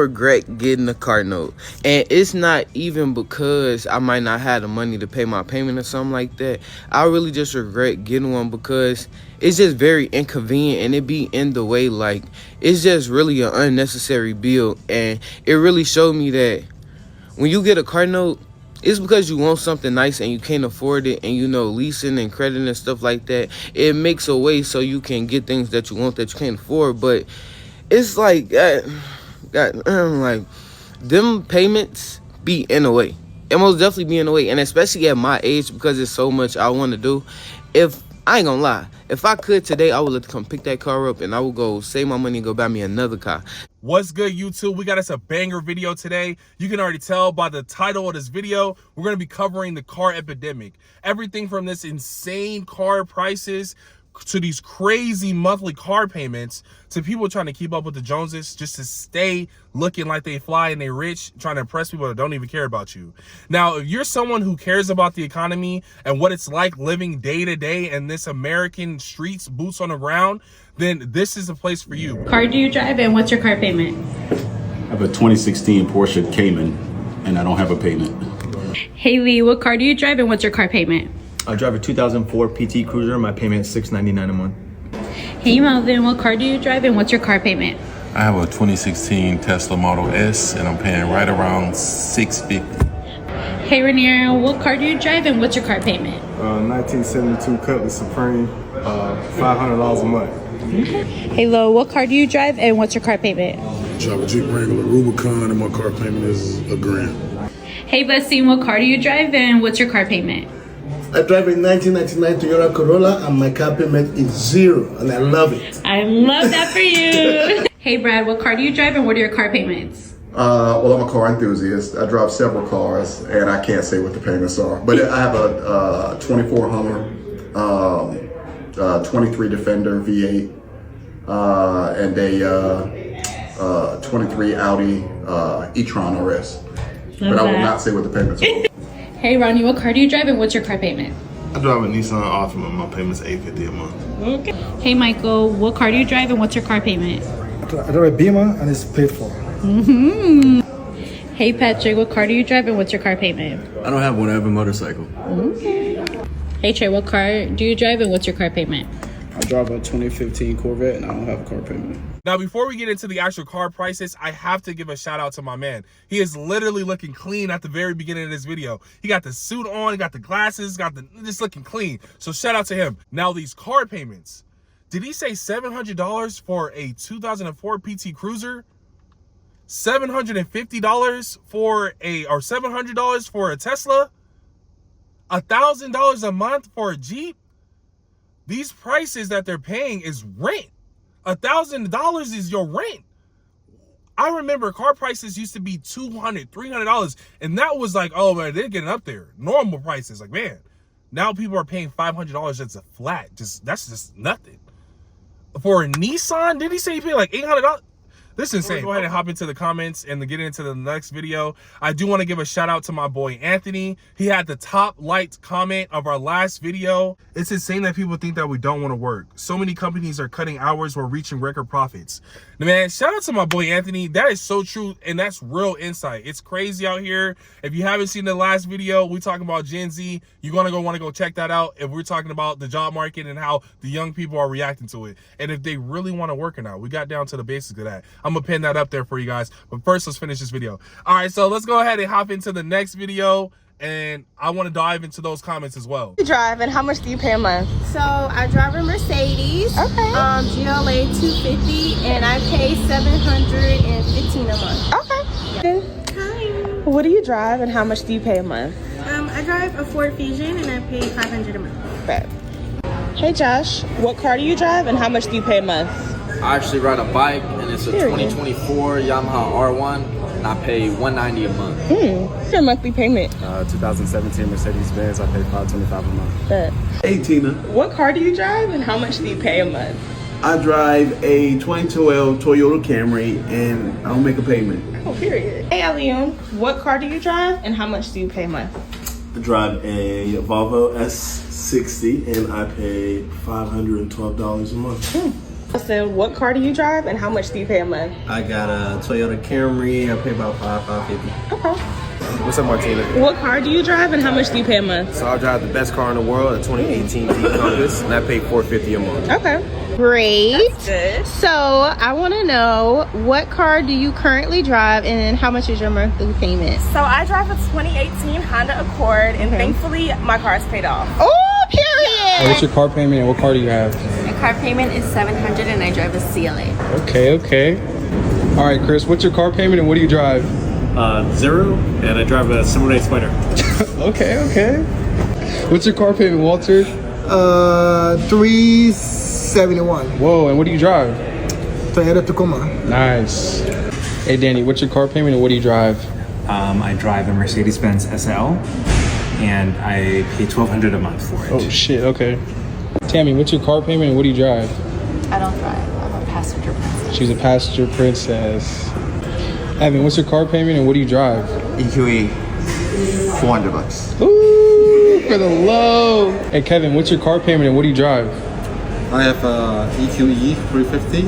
regret getting a car note. And it's not even because I might not have the money to pay my payment or something like that. I really just regret getting one because it's just very inconvenient and it be in the way. Like, it's just really an unnecessary bill. And it really showed me that when you get a car note, it's because you want something nice and you can't afford it, and leasing and credit and stuff like that, it makes a way so you can get things that you want that you can't afford. But it's like like them payments be in a way. It most definitely be in a way, and especially at my age, because it's so much I want to do. If I ain't gonna lie, if I could today, I would let come pick that car up and I would go save my money and go buy me another car. What's good, YouTube? We got us a banger video today. You can already tell by the title of this video, we're going to be covering the car epidemic. Everything from this insane car prices to these crazy monthly car payments to people trying to keep up with the Joneses just to stay looking like they fly and they rich, trying to impress people that don't even care about you. Now, if you're someone who cares about the economy and what it's like living day to day in this American streets, boots on the ground, then this is a place for you. Car do you drive and what's your car payment? I have a 2016 Porsche Cayman and I don't have a payment. Haley, what car do you drive and what's your car payment? I drive a 2004 PT Cruiser. My payment is $699 a month. Hey Melvin, what car do you drive and what's your car payment? I have a 2016 Tesla Model S and I'm paying right around $650. Hey Rainier, what car do you drive and what's your car payment? 1972 Cutlass Supreme, $500 a month. Hey Lo, what car do you drive and what's your car payment? I drive a Jeep Wrangler Rubicon and my car payment is $1,000. Hey Blessing, what car do you drive and what's your car payment? I drive a 1999 Toyota Corolla and my car payment is $0 and I love it. I love that for you. Hey Brad, what car do you drive and what are your car payments? Well, I'm a car enthusiast. I drive several cars and I can't say what the payments are. But I have a 24 Hummer, 23 Defender V8, and a 23 Audi e-tron RS. But I will not say what the payments are. Hey Ronnie, what car do you drive and what's your car payment? I drive a Nissan Altima. My payment's $850 a month. Okay. Hey Michael, what car do you drive and what's your car payment? I drive a Beamer and it's paid for. Hey Patrick, what car do you drive and what's your car payment? I don't have one. I have a motorcycle. Hey Trey, what car do you drive and what's your car payment? I drive a 2015 Corvette and I don't have a car payment. Now, before we get into the actual car prices, I have to give a shout out to my man. He is literally looking clean at the very beginning of this video. He got the suit on, he got the glasses, just looking clean. So shout out to him. Now, these car payments. Did he say $700 for a 2004 PT Cruiser? $750 for $700 for a Tesla? $1,000 a month for a Jeep? These prices that they're paying is rent. $1,000 is your rent. I remember car prices used to be $200, $300, and that was like, oh man, they're getting up there. Normal prices, like man. Now people are paying $500. That's a flat. That's just nothing. For a Nissan, did he say he paid like $800? This is insane. Go ahead and hop into the comments and get into the next video. I do want to give a shout out to my boy Anthony. He had the top liked comment of our last video. It's insane that people think that we don't want to work. So many companies are cutting hours while reaching record profits. Man, shout out to my boy Anthony. That is so true, and that's real insight. It's crazy out here. If you haven't seen the last video, we talking about Gen Z. You're gonna want to go check that out. If we're talking about the job market and how the young people are reacting to it, and if they really want to work or not. We got down to the basics of that. I'm gonna pin that up there for you guys. But first, let's finish this video. All right, so let's go ahead and hop into the next video. And I want to dive into those comments as well. You drive, and how much do you pay a month? So I drive a Mercedes, GLA 250, and I pay $715 a month. Okay. Yeah. Hi. What do you drive, and how much do you pay a month? I drive a Ford Fusion, and I pay $500 a month. Bet. Hey Josh, what car do you drive, and how much do you pay a month? I actually ride a bike, and it's a 2024 Yamaha R1. And I pay $190 a month. What's your monthly payment? 2017 Mercedes-Benz. I pay $525 a month. Bet. Hey Tina. What car do you drive, and how much do you pay a month? I drive a 2012 Toyota Camry, and I don't make a payment. Oh, period. Hey Alium, what car do you drive, and how much do you pay a month? I drive a Volvo S60, and I pay $512 a month. So what car do you drive and how much do you pay a month? I got a Toyota Camry. I pay about $550. Okay. What's up, Martina? What car do you drive and how much do you pay a month? So I drive the best car in the world, a 2018 Jeep Compass, and I pay $450 a month. Okay. Great. That's good. So I want to know, what car do you currently drive and how much is your monthly payment? So I drive a 2018 Honda Accord, and thankfully my car is paid off. Oh, period. What's your car payment and what car do you have? My car payment is $700 and I drive a CLA. Okay. All right, Chris, what's your car payment and what do you drive? 0, and I drive a Samurai Spider. Okay. What's your car payment, Walter? $371. Whoa, and what do you drive? Toyota Tacoma. Nice. Hey, Danny, what's your car payment and what do you drive? I drive a Mercedes-Benz SL, and I pay $1,200 a month for it. Oh, shit, okay. Tammy, what's your car payment and what do you drive? I don't drive. I'm a passenger princess. She's a passenger princess. Evan, what's your car payment and what do you drive? EQE, $400. Ooh, for the low. Hey, Kevin, what's your car payment and what do you drive? I have EQE 350,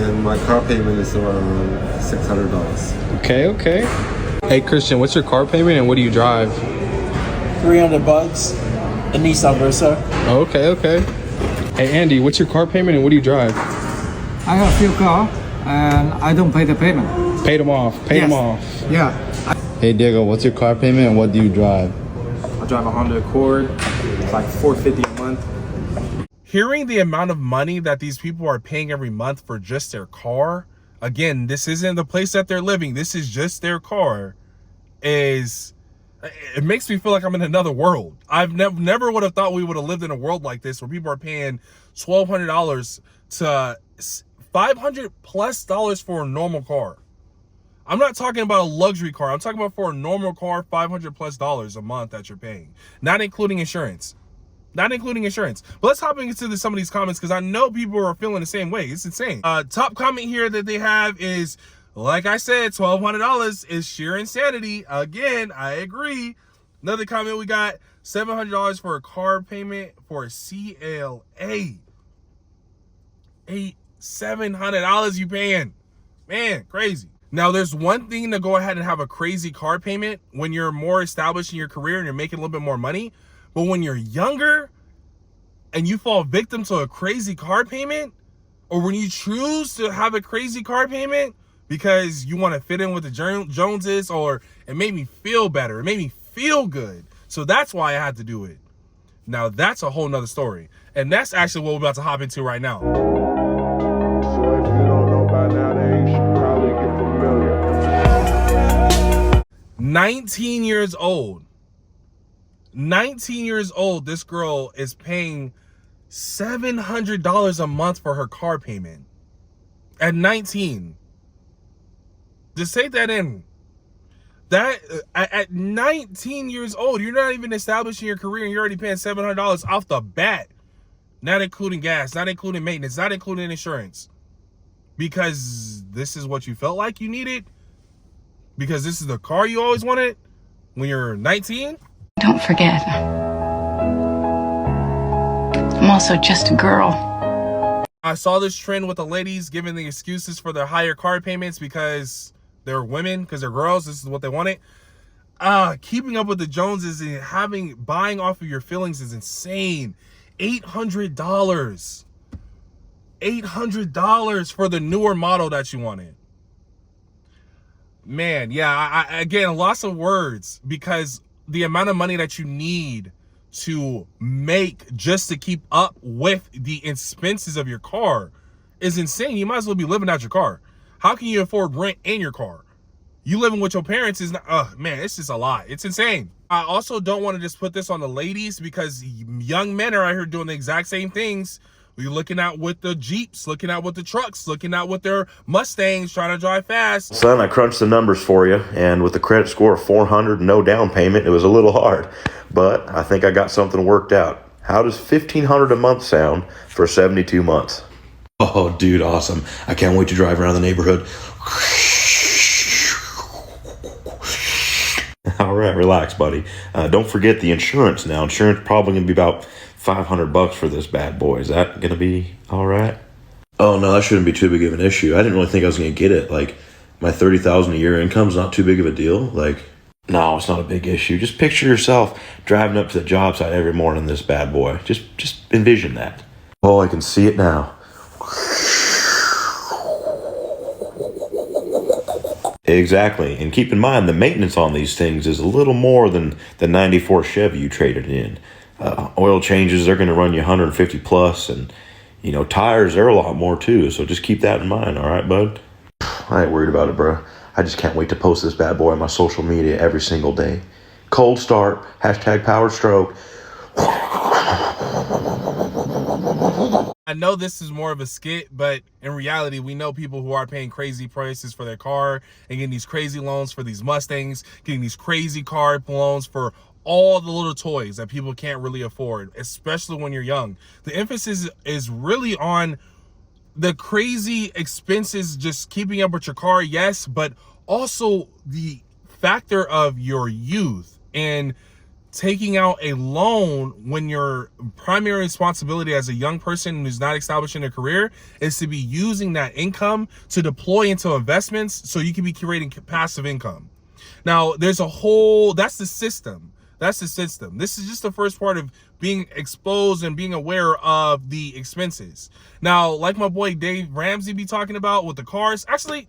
and my car payment is around $600. Okay. Hey, Christian, what's your car payment and what do you drive? $300, a Nissan Versa. Okay. Hey, Andy, what's your car payment and what do you drive? I have a few cars and I don't pay the payment. Paid them off. Yeah. Hey, Diego, what's your car payment and what do you drive? I drive a Honda Accord. It's like $450 a month. Hearing the amount of money that these people are paying every month for just their car, again, this isn't the place that they're living, this is just their car, it makes me feel like I'm in another world. I've never would have thought we would have lived in a world like this where people are paying $1,200 to $500+ for a normal car. I'm not talking about a luxury car. I'm talking about for a normal car, $500+ a month that you're paying, not including insurance. But let's hop into some of these comments because I know people are feeling the same way. It's insane. Top comment here that they have is, like I said, $1,200 is sheer insanity. Again, I agree. Another comment we got, $700 for a car payment for a CLA. $700 you paying. Man, crazy. Now, there's one thing to go ahead and have a crazy car payment when you're more established in your career and you're making a little bit more money. But when you're younger and you fall victim to a crazy car payment, or when you choose to have a crazy car payment because you want to fit in with the Joneses, or it made me feel better, it made me feel good, so that's why I had to do it. Now, that's a whole nother story. And that's actually what we're about to hop into right now. So if you don't know by now, then you should probably get familiar. 19 years old. 19 years old, this girl is paying $700 a month for her car payment. At 19. Just take that in. At 19 years old, you're not even establishing your career and you're already paying $700 off the bat. Not including gas, not including maintenance, not including insurance. Because this is what you felt like you needed? Because this is the car you always wanted when you're 19? Don't forget, I'm also just a girl. I saw this trend with the ladies giving the excuses for their higher car payments because they're women, because they're girls. This is what they wanted. Keeping up with the Joneses and buying off of your feelings is insane. $800. $800 for the newer model that you wanted. Man, yeah, again, lots of words because the amount of money that you need to make just to keep up with the expenses of your car is insane. You might as well be living out your car. How can you afford rent in your car? You living with your parents is not, man, it's just a lot. It's insane. I also don't want to just put this on the ladies because young men are out here doing the exact same things. We're looking out with the Jeeps, looking out with the trucks, looking out with their Mustangs, trying to drive fast. Son, I crunched the numbers for you, and with a credit score of 400 and no down payment, it was a little hard, but I think I got something worked out. How does $1,500 a month sound for 72 months? Oh, dude, awesome. I can't wait to drive around the neighborhood. All right, relax, buddy. Don't forget the insurance now. Insurance probably going to be about $500 for this bad boy. Is that going to be all right? Oh no, that shouldn't be too big of an issue. I didn't really think I was going to get it. Like, my $30,000 a year income's not too big of a deal. Like, no, it's not a big issue. Just picture yourself driving up to the job site every morning, this bad boy. Just envision that. Oh, I can see it now. Exactly. And keep in mind, the maintenance on these things is a little more than the 94 Chevy you traded in. Oil changes, they're going to run you 150 plus, and you know, tires, they're a lot more too. So just keep that in mind. All right, bud? I ain't worried about it, bro. I just can't wait to post this bad boy on my social media every single day. Cold start, hashtag power stroke. I know this is more of a skit, but in reality, we know people who are paying crazy prices for their car and getting these crazy loans for these Mustangs, getting these crazy car loans for all the little toys that people can't really afford, especially when you're young. The emphasis is really on the crazy expenses, just keeping up with your car, yes, but also the factor of your youth and taking out a loan when your primary responsibility as a young person who's not establishing a career is to be using that income to deploy into investments so you can be creating passive income. Now, there's a whole, that's the system. That's the system. This is just the first part of being exposed and being aware of the expenses. Now, like my boy Dave Ramsey be talking about with the cars, actually,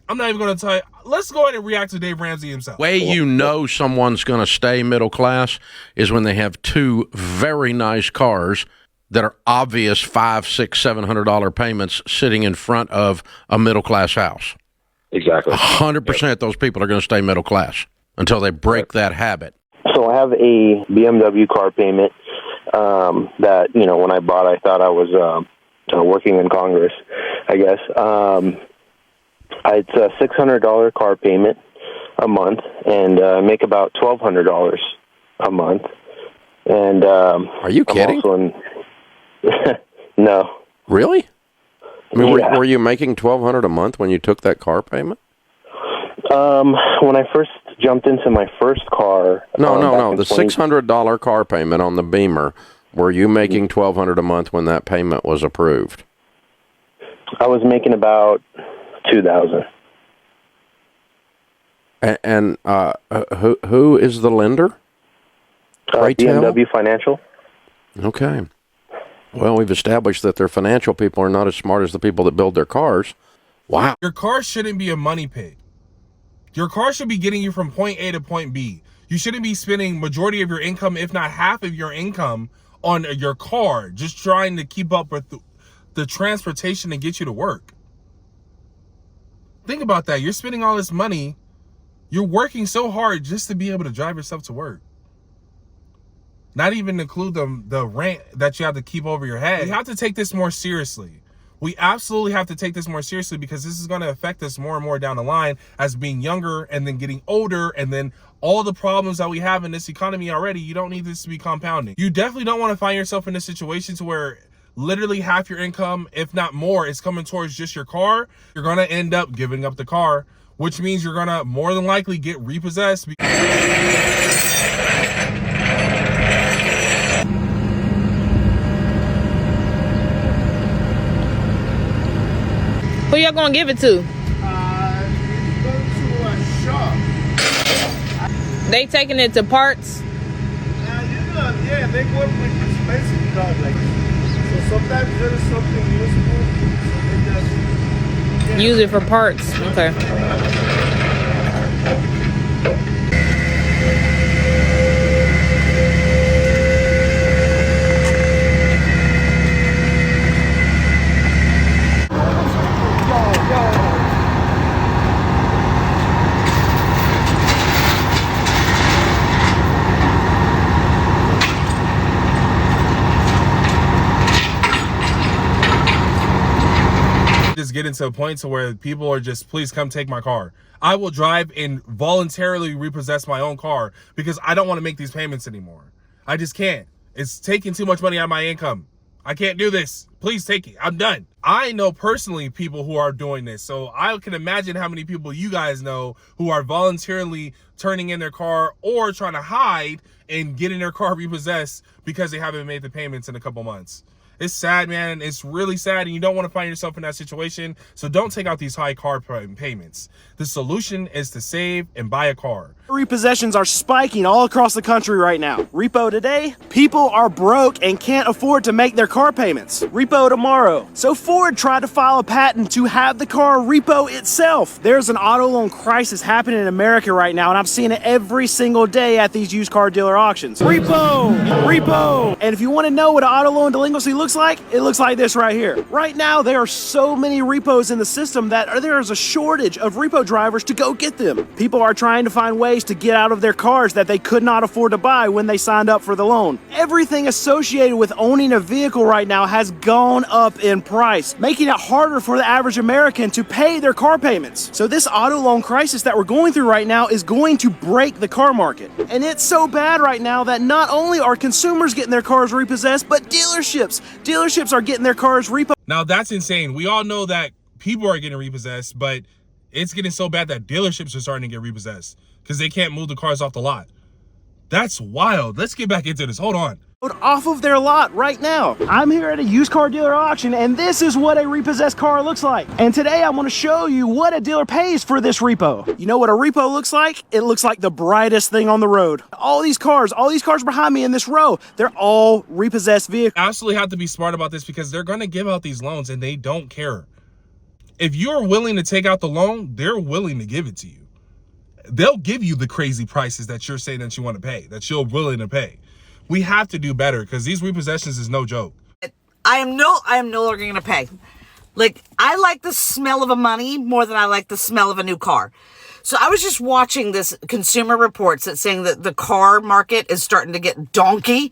I'm not even going to tell you. Let's go ahead and react to Dave Ramsey himself. Way you know someone's going to stay middle class is when they have two very nice cars that are obvious $500, $600, $700 payments sitting in front of a middle class house. Exactly. 100% those people are going to stay middle class until they break that habit. So I have a BMW car payment that, you know, when I bought, I thought I was working in Congress, I guess. It's a $600 car payment a month, and I make about $1,200 a month. And are you kidding? No. Really? I mean, were you making $1,200 a month when you took that car payment? When I first jumped into my first car. No. The $600 car payment on the Beamer. Were you making $1,200 a month when that payment was approved? I was making about $2,000. And who is the lender? BMW Financial. Okay. Well, we've established that their financial people are not as smart as the people that build their cars. Wow. Your car shouldn't be a money pit. Your car should be getting you from point A to point B. You shouldn't be spending majority of your income, if not half of your income, on your car, just trying to keep up with the transportation and get you to work. Think about that. You're spending all this money. You're working so hard just to be able to drive yourself to work. Not even include the rent that you have to keep over your head. We have to take this more seriously. We absolutely have to take this more seriously, because this is going to affect us more and more down the line as being younger and then getting older, and then all the problems that we have in this economy already. You don't need this to be compounding. You definitely don't want to find yourself in a situation to where literally half your income, if not more, is coming towards just your car. You're going to end up giving up the car, which means you're going to more than likely get repossessed. Who y'all gonna give it to? Go to a shop. They taking it to parts? Yeah, they work with expensive cars like this. So sometimes there is something useful, so they just Use it for parts. Okay. Just get into a point to where people are just, please come take my car. I will drive and voluntarily repossess my own car because I don't want to make these payments anymore. I just can't. It's taking too much money out of my income. I can't do this. Please take it. I'm done. I know personally people who are doing this, so I can imagine how many people you guys know who are voluntarily turning in their car or trying to hide and getting their car repossessed because they haven't made the payments in a couple months. It's sad, man. It's really sad, and you don't want to find yourself in that situation. So don't take out these high car payments. The solution is to save and buy a car. Repossessions are spiking all across the country right now. Repo today, people are broke and can't afford to make their car payments. Repo tomorrow. So Ford tried to file a patent to have the car repo itself. There's an auto loan crisis happening in America right now, and I'm seeing it every single day at these used car dealer auctions. Repo! Repo! And if you want to know what an auto loan delinquency looks like, it looks like this right here. Right now, there are so many repos in the system that there is a shortage of repo drivers to go get them. People are trying to find ways to get out of their cars that they could not afford to buy when they signed up for the loan. Everything associated with owning a vehicle right now has gone up in price, making it harder for the average American to pay their car payments. So this auto loan crisis that we're going through right now is going to break the car market. And it's so bad right now that not only are consumers getting their cars repossessed, but dealerships are getting their cars repossessed. Now that's insane. We all know that people are getting repossessed, but it's getting so bad that dealerships are starting to get repossessed because they can't move the cars off the lot. That's wild. Let's get back into this. Hold on. Off of their lot right now. I'm here at a used car dealer auction, and this is what a repossessed car looks like. And today I want to show you what a dealer pays for this repo. You know what a repo looks like? It looks like the brightest thing on the road. All these cars behind me in this row, they're all repossessed vehicles. Absolutely have to be smart about this because they're going to give out these loans and they don't care. If you're willing to take out the loan, they're willing to give it to you. They'll give you the crazy prices that you're saying that you want to pay, that you're willing to pay. We have to do better because these repossessions is no joke. I am no longer going to pay. Like, I like the smell of a money more than I like the smell of a new car. So I was just watching this Consumer Reports that's saying that the car market is starting to get donkey,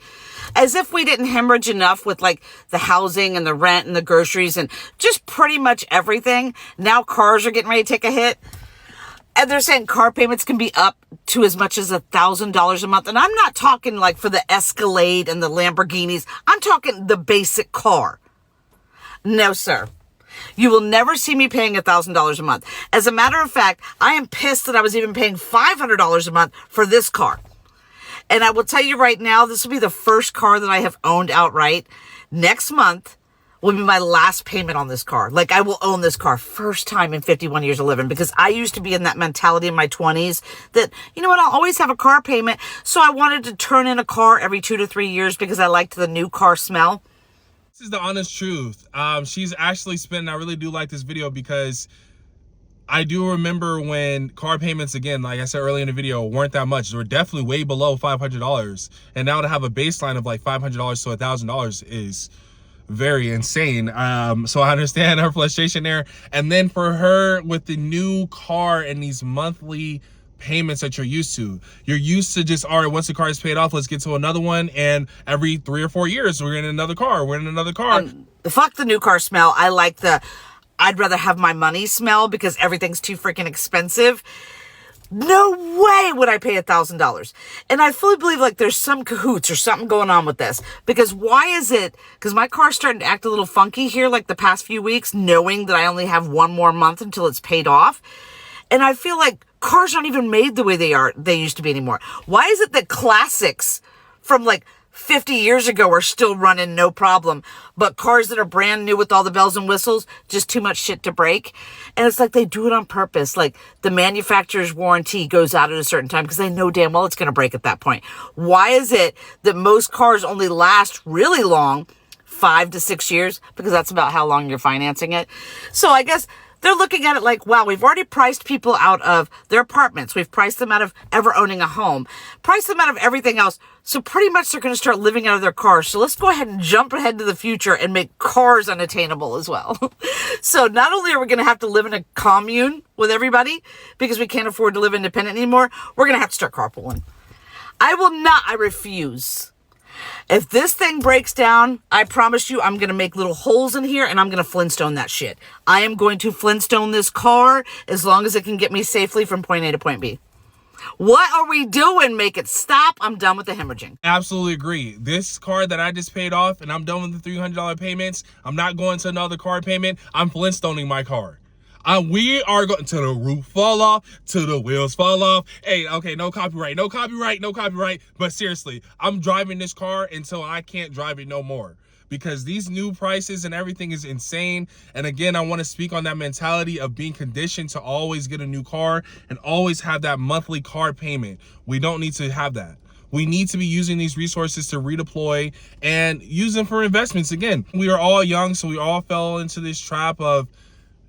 as if we didn't hemorrhage enough with like the housing and the rent and the groceries and just pretty much everything. Now cars are getting ready to take a hit. And they're saying car payments can be up to as much as $1,000 a month. And I'm not talking like for the Escalade and the Lamborghinis. I'm talking the basic car. No, sir. You will never see me paying $1,000 a month. As a matter of fact, I am pissed that I was even paying $500 a month for this car. And I will tell you right now, this will be the first car that I have owned outright. Next month will be my last payment on this car. Like, I will own this car first time in 51 years of living, because I used to be in that mentality in my 20s that, you know what, I'll always have a car payment. So I wanted to turn in a car every 2 to 3 years because I liked the new car smell. This is the honest truth. She's actually spent, I really do like this video because I do remember when car payments, again, like I said earlier in the video, weren't that much. They were definitely way below $500. And now to have a baseline of like $500 to $1,000 is very insane. So I understand her frustration there. And then for her with the new car and these monthly payments that you're used to just, all right, once the car is paid off, let's get to another one. And every 3 or 4 years, we're in another car. Fuck the new car smell. I like I'd rather have my money smell because everything's too freaking expensive. No way would I pay $1,000. And I fully believe like there's some cahoots or something going on with this. Because why is it? Because my car's starting to act a little funky here like the past few weeks, knowing that I only have 1 more month until it's paid off. And I feel like cars aren't even made the way they used to be anymore. Why is it that classics from like 50 years ago are still running no problem, but cars that are brand new with all the bells and whistles, just too much shit to break? And it's like they do it on purpose. Like the manufacturer's warranty goes out at a certain time because they know damn well it's going to break at that point. Why is it that most cars only last really long, 5 to 6 years? Because that's about how long you're financing it. So I guess they're looking at it like, wow, we've already priced people out of their apartments. We've priced them out of ever owning a home, priced them out of everything else. So pretty much they're going to start living out of their cars. So let's go ahead and jump ahead to the future and make cars unattainable as well. So not only are we going to have to live in a commune with everybody because we can't afford to live independent anymore, we're going to have to start carpooling. I refuse. If this thing breaks down, I promise you I'm going to make little holes in here and I'm going to Flintstone that shit. I am going to Flintstone this car as long as it can get me safely from point A to point B. What are we doing? Make it stop. I'm done with the hemorrhaging. Absolutely agree. This car that I just paid off and I'm done with the $300 payments. I'm not going to another car payment. I'm Flintstoning my car. We are going to the roof fall off, to the wheels fall off. Hey, okay, no copyright. But seriously, I'm driving this car until I can't drive it no more. because these new prices and everything is insane. And again, I want to speak on that mentality of being conditioned to always get a new car and always have that monthly car payment. We don't need to have that. We need to be using these resources to redeploy and use them for investments. Again, we are all young, so we all fell into this trap of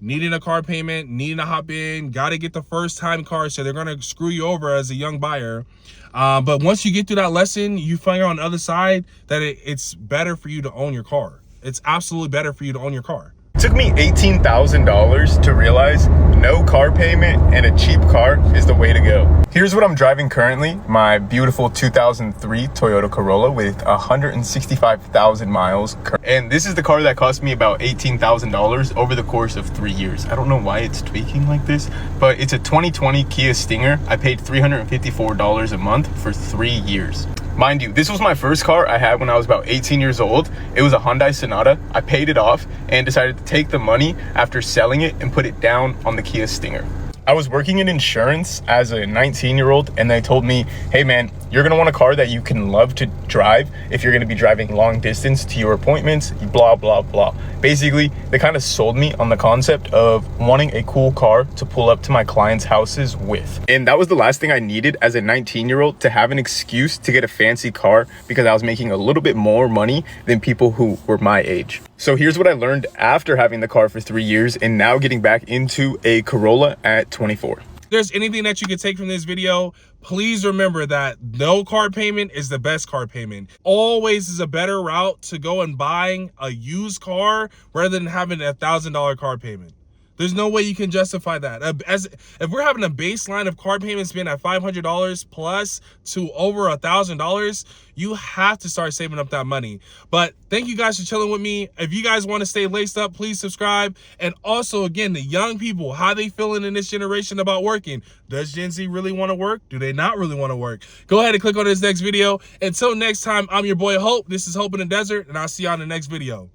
needing a car payment, needing to hop in, got to get the first time car, so they're going to screw you over as a young buyer. But once you get through that lesson, you find out on the other side that it's better for you to own your car. It's absolutely better for you to own your car. It took me $18,000 to realize no car payment and a cheap car is the way to go. Here's what I'm driving currently, my beautiful 2003 Toyota Corolla with 165,000 miles. And this is the car that cost me about $18,000 over the course of 3 years. I don't know why it's tweaking like this, but it's a 2020 Kia Stinger. I paid $354 a month for 3 years. Mind you, this was my first car I had when I was about 18 years old. It was a Hyundai Sonata. I paid it off and decided to take the money after selling it and put it down on the Kia Stinger. I was working in insurance as a 19-year-old, and they told me, hey man, you're gonna want a car that you can love to drive if you're gonna be driving long distance to your appointments, blah, blah, blah. Basically, they kind of sold me on the concept of wanting a cool car to pull up to my clients' houses with. And that was the last thing I needed as a 19-year-old, to have an excuse to get a fancy car because I was making a little bit more money than people who were my age. So here's what I learned after having the car for 3 years and now getting back into a Corolla at 24. If there's anything that you can take from this video, please remember that no car payment is the best car payment. Always is a better route to go and buying a used car rather than having a $1,000 car payment. There's no way you can justify that. If we're having a baseline of car payments being at $500 plus to over $1,000, you have to start saving up that money. But thank you guys for chilling with me. If you guys want to stay laced up, please subscribe. And also, again, the young people, how they feeling in this generation about working? Does Gen Z really want to work? Do they not really want to work? Go ahead and click on this next video. Until next time, I'm your boy Hope. This is Hope in the Desert, and I'll see you on the next video.